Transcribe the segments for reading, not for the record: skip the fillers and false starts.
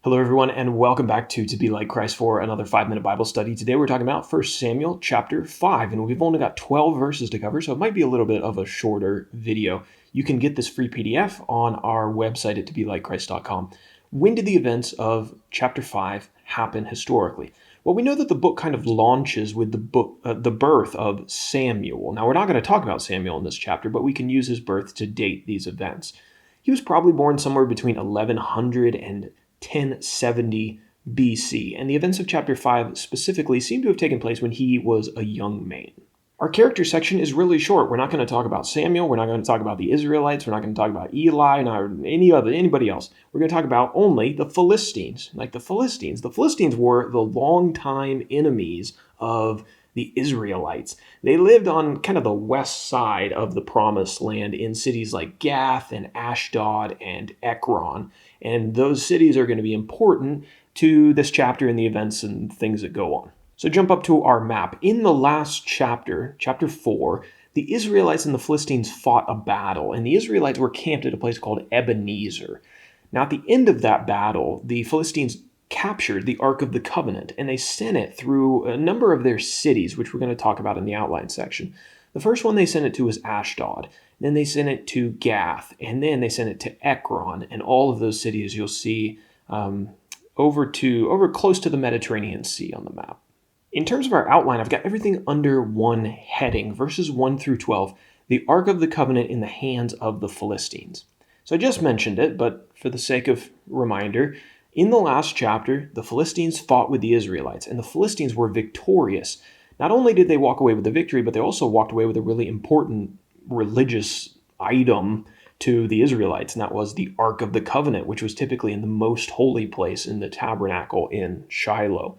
Hello, everyone, and welcome back to Be Like Christ for another 5-minute Bible study. Today we're talking about 1 Samuel chapter 5, and we've only got 12 verses to cover, so it might be a little bit of a shorter video. You can get this free PDF on our website at tobelikechrist.com. When did the events of chapter 5 happen historically? Well, we know that the book kind of launches with the birth of Samuel. Now, we're not going to talk about Samuel in this chapter, but we can use his birth to date these events. He was probably born somewhere between 1100 and 1070 BC, and the events of chapter 5 specifically seem to have taken place when he was a young man. Our character section is really short. We're not going to talk about Samuel, we're not going to talk about the Israelites, we're not going to talk about Eli, nor anybody else. We're going to talk about only the Philistines. Like the Philistines were the longtime enemies of the Israelites. They lived on kind of the west side of the promised land in cities like Gath and Ashdod and Ekron. And those cities are going to be important to this chapter and the events and things that go on. So jump up to our map. In the last chapter, chapter 4, the Israelites and the Philistines fought a battle, and the Israelites were camped at a place called Ebenezer. Now, at the end of that battle, the Philistines captured the Ark of the Covenant, and they sent it through a number of their cities, which we're going to talk about in the outline section. The first one they sent it to was Ashdod. Then they sent it to Gath, and then they sent it to Ekron, and all of those cities you'll see over close to the Mediterranean Sea on the map. In terms of our outline, I've got everything under one heading, verses 1 through 12, the Ark of the Covenant in the hands of the Philistines. So I just mentioned it, but for the sake of reminder, in the last chapter, the Philistines fought with the Israelites, and the Philistines were victorious. Not only did they walk away with the victory, but they also walked away with a really important religious item to the Israelites, and that was the Ark of the Covenant, which was typically in the most holy place in the tabernacle in Shiloh.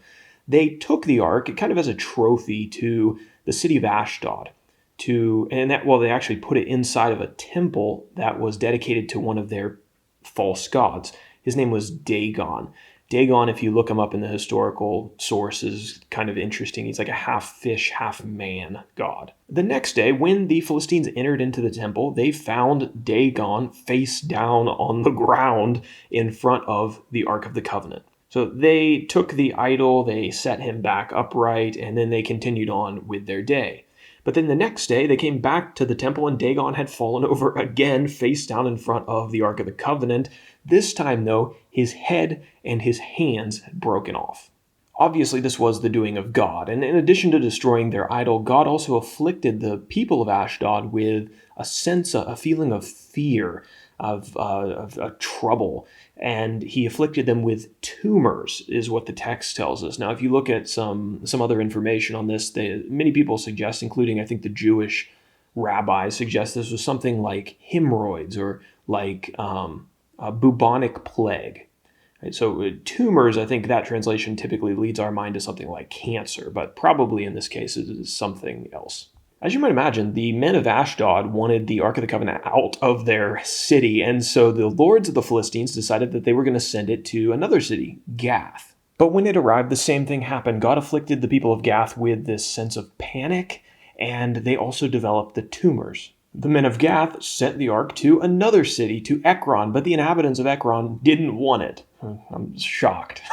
They took the Ark kind of as a trophy to the city of Ashdod, they actually put it inside of a temple that was dedicated to one of their false gods. His name was Dagon. Dagon, if you look him up in the historical sources, kind of interesting. He's like a half fish, half man god. The next day, when the Philistines entered into the temple, they found Dagon face down on the ground in front of the Ark of the Covenant. So they took the idol, they set him back upright, and then they continued on with their day. But then the next day, they came back to the temple, and Dagon had fallen over again, face down in front of the Ark of the Covenant. This time, though, his head and his hands had broken off. Obviously, this was the doing of God, and in addition to destroying their idol, God also afflicted the people of Ashdod with a feeling of fear, of trouble, and he afflicted them with tumors, is what the text tells us. Now, if you look at some other information on this, many people suggest, including I think the Jewish rabbis, suggest this was something like hemorrhoids or like a bubonic plague. Right? So tumors, I think that translation typically leads our mind to something like cancer, but probably in this case it is something else. As you might imagine, the men of Ashdod wanted the Ark of the Covenant out of their city, and so the lords of the Philistines decided that they were going to send it to another city, Gath. But when it arrived, the same thing happened. God afflicted the people of Gath with this sense of panic, and they also developed the tumors. The men of Gath sent the ark to another city, to Ekron, but the inhabitants of Ekron didn't want it. I'm shocked.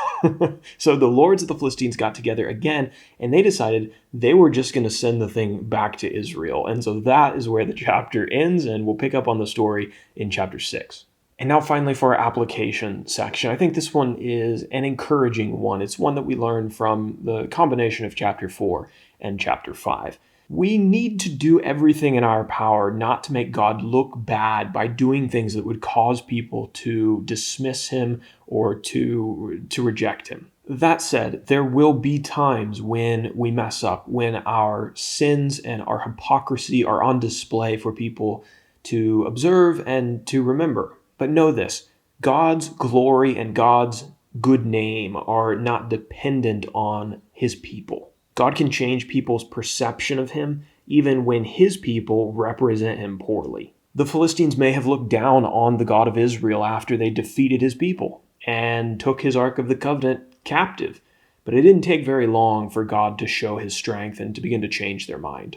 So the lords of the Philistines got together again, and they decided they were just going to send the thing back to Israel. And so that is where the chapter ends, and we'll pick up on the story in chapter 6. And now finally for our application section. I think this one is an encouraging one. It's one that we learn from the combination of chapter 4 and chapter 5. We need to do everything in our power not to make God look bad by doing things that would cause people to dismiss him or to reject him. That said, there will be times when we mess up, when our sins and our hypocrisy are on display for people to observe and to remember. But know this, God's glory and God's good name are not dependent on his people. God can change people's perception of him even when his people represent him poorly. The Philistines may have looked down on the God of Israel after they defeated his people and took his Ark of the Covenant captive, but it didn't take very long for God to show his strength and to begin to change their mind.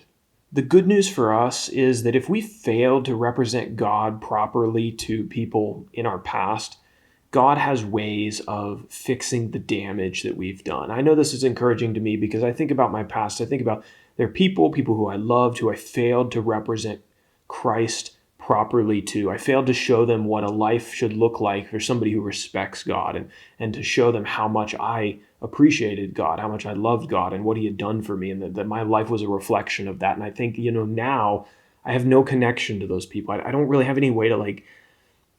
The good news for us is that if we failed to represent God properly to people in our past, God has ways of fixing the damage that we've done. I know this is encouraging to me because I think about my past. I think about there are people who I loved, who I failed to represent Christ properly to. I failed to show them what a life should look like for somebody who respects God, and to show them how much I appreciated God, how much I loved God and what he had done for me, and that my life was a reflection of that. And I think, now I have no connection to those people. I don't really have any way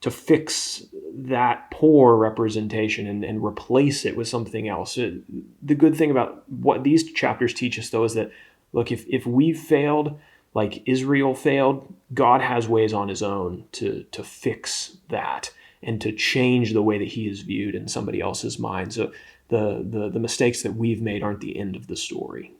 to fix that poor representation and replace it with something else. The good thing about what these chapters teach us, though, is that, look, if we failed like Israel failed, God has ways on his own to fix that and to change the way that he is viewed in somebody else's mind. So the mistakes that we've made aren't the end of the story.